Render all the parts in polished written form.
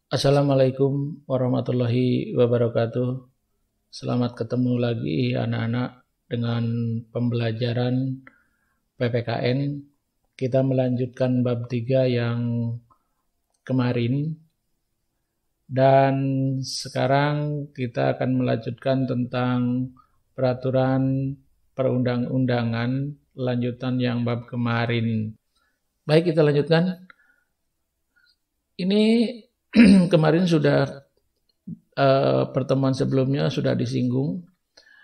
Assalamualaikum warahmatullahi wabarakatuh. Selamat ketemu lagi anak-anak dengan pembelajaran PPKN. Kita melanjutkan bab 3 yang kemarin. Dan sekarang kita akan melanjutkan tentang peraturan perundang-undangan lanjutan yang bab kemarin. Baik, kita lanjutkan. Ini kemarin sudah pertemuan sebelumnya sudah disinggung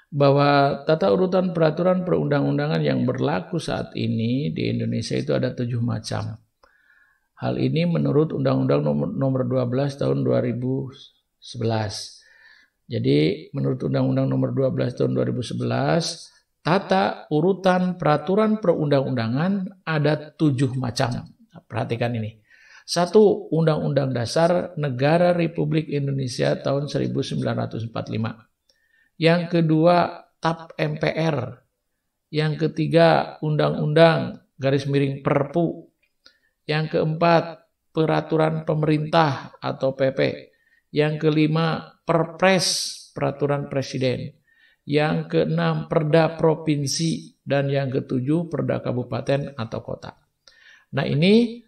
bahwa tata urutan peraturan perundang-undangan yang berlaku saat ini di Indonesia itu ada 7 macam. Hal ini menurut Undang-Undang nomor 12 tahun 2011. Jadi menurut Undang-Undang nomor 12 tahun 2011, tata urutan peraturan perundang-undangan ada 7 macam. Perhatikan ini. 1. Undang-Undang Dasar Negara Republik Indonesia tahun 1945. Yang kedua, TAP MPR. Yang ketiga, Undang-Undang _Perpu. Yang keempat, Peraturan Pemerintah atau PP. Yang kelima, Perpres, Peraturan Presiden. Yang keenam, Perda Provinsi. Dan yang ketujuh, Perda Kabupaten atau Kota. Nah, ini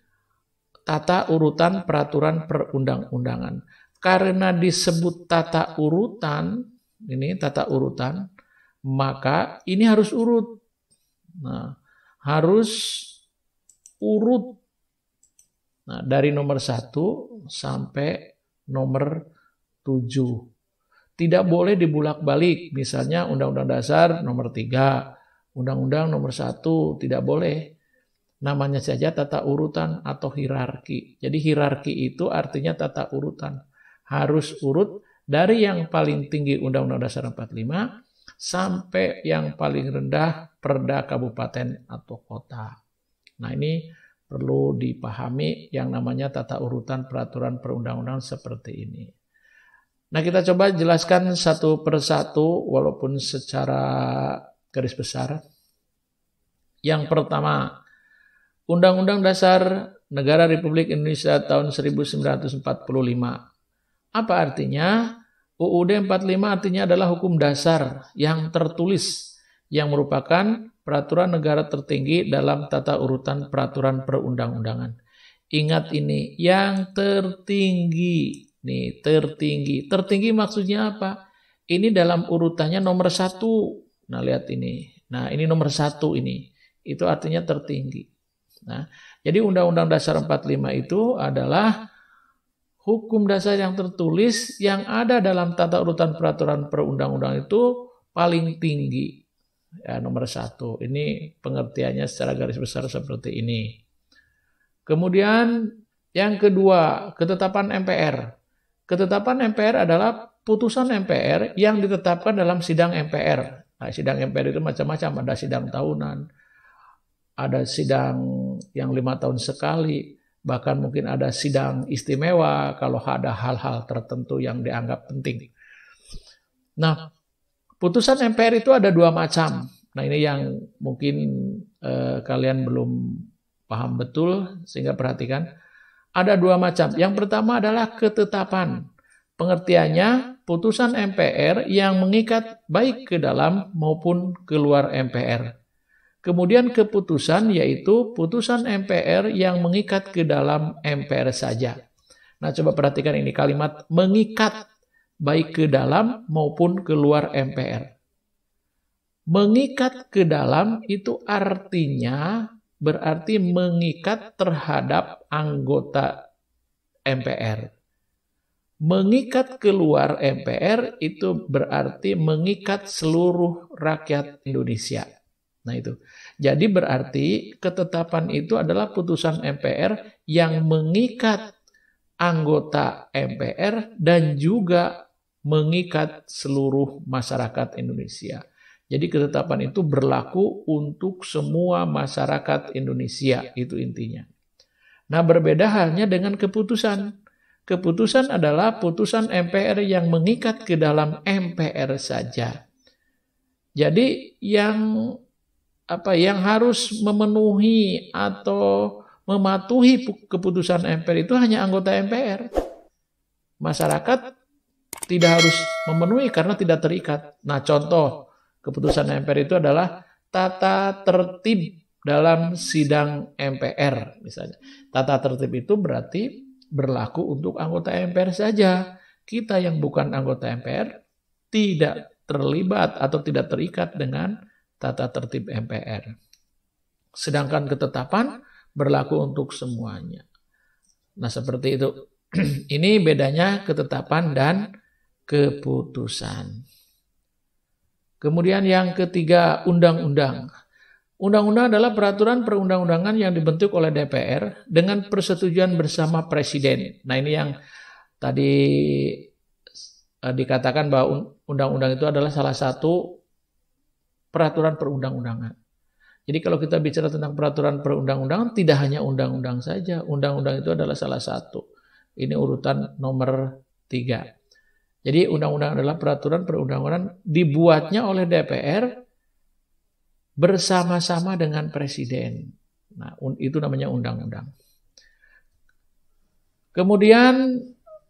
tata urutan peraturan perundang-undangan. Karena disebut tata urutan, maka ini harus urut. Nah, harus urut. Nah, dari nomor 1 sampai nomor 7. Tidak boleh dibulak-balik. Misalnya Undang-Undang Dasar nomor 3, Undang-Undang nomor 1, tidak boleh. Namanya saja tata urutan atau hierarki. Jadi hierarki itu artinya tata urutan. Harus urut dari yang paling tinggi Undang-Undang Dasar 45 sampai yang paling rendah Perda Kabupaten atau Kota. Nah, ini perlu dipahami yang namanya tata urutan peraturan perundang-undangan seperti ini. Nah, kita coba jelaskan satu persatu walaupun secara garis besar. Yang pertama, Undang-Undang Dasar Negara Republik Indonesia tahun 1945. Apa artinya? UUD 45 artinya adalah hukum dasar yang tertulis yang merupakan peraturan negara tertinggi dalam tata urutan peraturan perundang-undangan. Ingat ini, yang tertinggi. Nih, tertinggi. Tertinggi maksudnya apa? Ini dalam urutannya nomor 1. Nah, lihat ini. Nah, ini nomor 1 ini. Itu artinya tertinggi. Nah, jadi Undang-Undang Dasar 45 itu adalah hukum dasar yang tertulis yang ada dalam tata urutan peraturan perundang-undangan itu paling tinggi. Ya, nomor 1. Ini pengertiannya secara garis besar seperti ini. Kemudian yang kedua, ketetapan MPR. Ketetapan MPR adalah putusan MPR yang ditetapkan dalam sidang MPR. Nah, sidang MPR itu macam-macam, ada sidang tahunan, ada sidang yang 5 tahun sekali, bahkan mungkin ada sidang istimewa kalau ada hal-hal tertentu yang dianggap penting. Nah, putusan MPR itu ada 2 macam. Nah, ini yang mungkin kalian belum paham betul, sehingga perhatikan. Ada 2 macam. Yang pertama adalah ketetapan. Pengertiannya, putusan MPR yang mengikat baik ke dalam maupun keluar MPR. Kemudian keputusan yaitu putusan MPR yang mengikat ke dalam MPR saja. Nah, coba perhatikan ini kalimat mengikat baik ke dalam maupun keluar MPR. Mengikat ke dalam itu artinya berarti mengikat terhadap anggota MPR. Mengikat keluar MPR itu berarti mengikat seluruh rakyat Indonesia. Nah, itu. Jadi berarti ketetapan itu adalah putusan MPR yang mengikat anggota MPR dan juga mengikat seluruh masyarakat Indonesia. Jadi ketetapan itu berlaku untuk semua masyarakat Indonesia, itu intinya. Nah, berbeda halnya dengan keputusan. Keputusan adalah putusan MPR yang mengikat ke dalam MPR saja. Jadi yang harus memenuhi atau mematuhi keputusan MPR itu hanya anggota MPR. masyarakat tidak harus memenuhi karena tidak terikat. Nah, contoh keputusan MPR itu adalah tata tertib dalam sidang MPR misalnya. Tata tertib itu berarti berlaku untuk anggota MPR saja. Kita yang bukan anggota MPR tidak terlibat atau tidak terikat dengan tata tertib MPR. Sedangkan ketetapan berlaku untuk semuanya. Nah, seperti itu. Ini bedanya ketetapan dan keputusan. Kemudian yang ketiga, undang-undang. Undang-undang adalah peraturan perundang-undangan yang dibentuk oleh DPR dengan persetujuan bersama Presiden. Nah, ini yang tadi dikatakan bahwa undang-undang itu adalah salah satu peraturan perundang-undangan. Jadi kalau kita bicara tentang peraturan perundang-undangan, tidak hanya undang-undang saja. Undang-undang itu adalah salah satu. Ini urutan nomor 3. Jadi undang-undang adalah peraturan perundang-undangan dibuatnya oleh DPR bersama-sama dengan Presiden. Nah, itu namanya undang-undang. Kemudian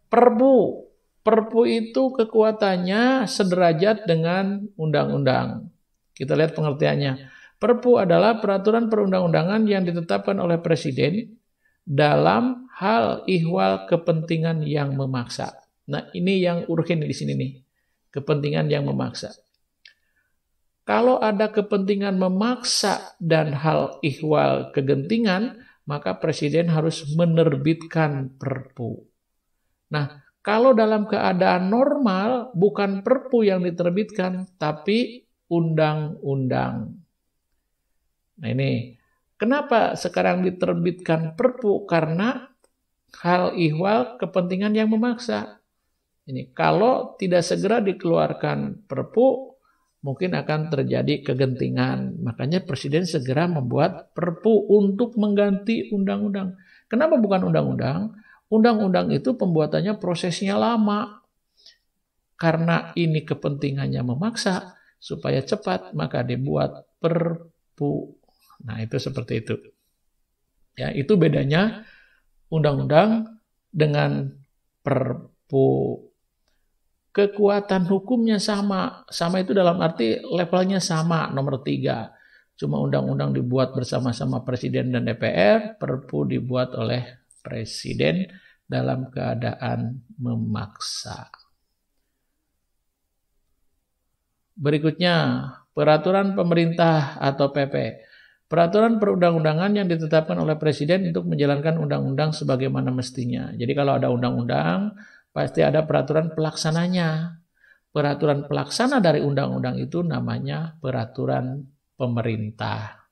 Perpu. Perpu itu kekuatannya sederajat dengan undang-undang. Kita lihat pengertiannya. Perpu adalah peraturan perundang-undangan yang ditetapkan oleh Presiden dalam hal ihwal kepentingan yang memaksa. Nah, ini yang urgen di sini nih. Kepentingan yang memaksa. Kalau ada kepentingan memaksa dan hal ihwal kegentingan, maka Presiden harus menerbitkan Perpu. Nah, kalau dalam keadaan normal, bukan Perpu yang diterbitkan, tapi undang-undang. Nah, ini kenapa sekarang diterbitkan Perpu? Karena hal ihwal kepentingan yang memaksa. Ini kalau tidak segera dikeluarkan Perpu, mungkin akan terjadi kegentingan. Makanya Presiden segera membuat Perpu untuk mengganti undang-undang. Kenapa bukan undang-undang? Undang-undang itu pembuatannya prosesnya lama. Karena ini kepentingannya memaksa, supaya cepat, maka dibuat Perpu. Nah, itu seperti itu. Ya, itu bedanya undang-undang dengan Perpu. Kekuatan hukumnya sama. Sama itu dalam arti levelnya sama, nomor 3. Cuma undang-undang dibuat bersama-sama Presiden dan DPR, Perpu dibuat oleh Presiden dalam keadaan memaksa. Berikutnya, peraturan pemerintah atau PP. Peraturan perundang-undangan yang ditetapkan oleh Presiden untuk menjalankan undang-undang sebagaimana mestinya. Jadi kalau ada undang-undang, pasti ada peraturan pelaksananya. Peraturan pelaksana dari undang-undang itu namanya peraturan pemerintah.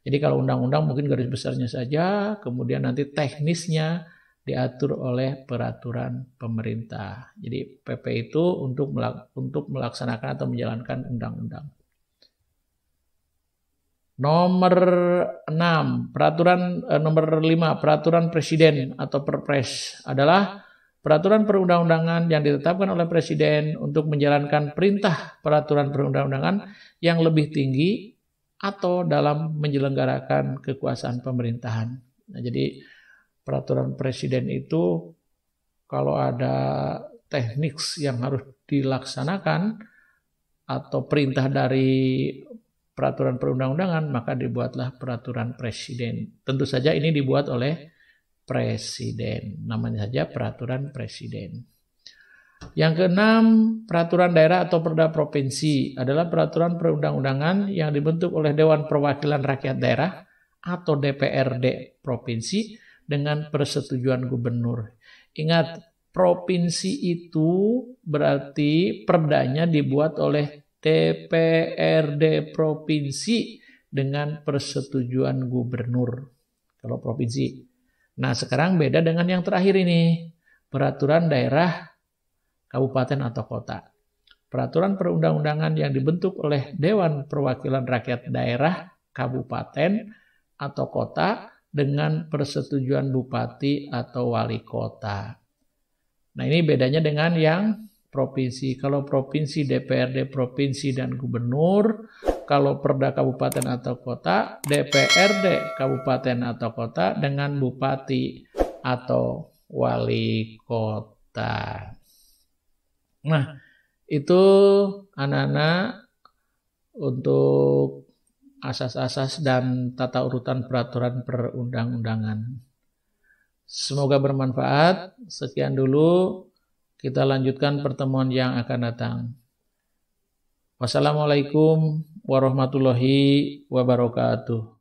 Jadi kalau undang-undang mungkin garis besarnya saja, kemudian nanti teknisnya diatur oleh peraturan pemerintah. Jadi PP itu untuk melaksanakan atau menjalankan undang-undang. Nomor 6, nomor 5, peraturan presiden atau Perpres adalah peraturan perundang-undangan yang ditetapkan oleh Presiden untuk menjalankan perintah peraturan perundang-undangan yang lebih tinggi atau dalam menyelenggarakan kekuasaan pemerintahan. Nah, jadi peraturan Presiden itu kalau ada teknik yang harus dilaksanakan atau perintah dari peraturan perundang-undangan, maka dibuatlah peraturan Presiden. Tentu saja ini dibuat oleh Presiden. Namanya saja peraturan Presiden. Yang keenam, peraturan daerah atau perda provinsi adalah peraturan perundang-undangan yang dibentuk oleh Dewan Perwakilan Rakyat Daerah atau DPRD provinsi dengan persetujuan gubernur. Ingat, provinsi itu berarti perdanya dibuat oleh DPRD provinsi dengan persetujuan gubernur. Kalau provinsi. Nah, sekarang beda dengan yang terakhir ini. Peraturan daerah, kabupaten atau kota. Peraturan perundang-undangan yang dibentuk oleh Dewan Perwakilan Rakyat Daerah, kabupaten atau kota dengan persetujuan bupati atau wali kota. Nah, ini bedanya dengan yang provinsi. Kalau provinsi DPRD provinsi dan gubernur, kalau perda kabupaten atau kota, DPRD kabupaten atau kota dengan bupati atau wali kota. Nah, itu anak-anak untuk asas-asas dan tata urutan peraturan perundang-undangan. Semoga bermanfaat. Sekian dulu. Kita lanjutkan pertemuan yang akan datang. Wassalamualaikum warahmatullahi wabarakatuh.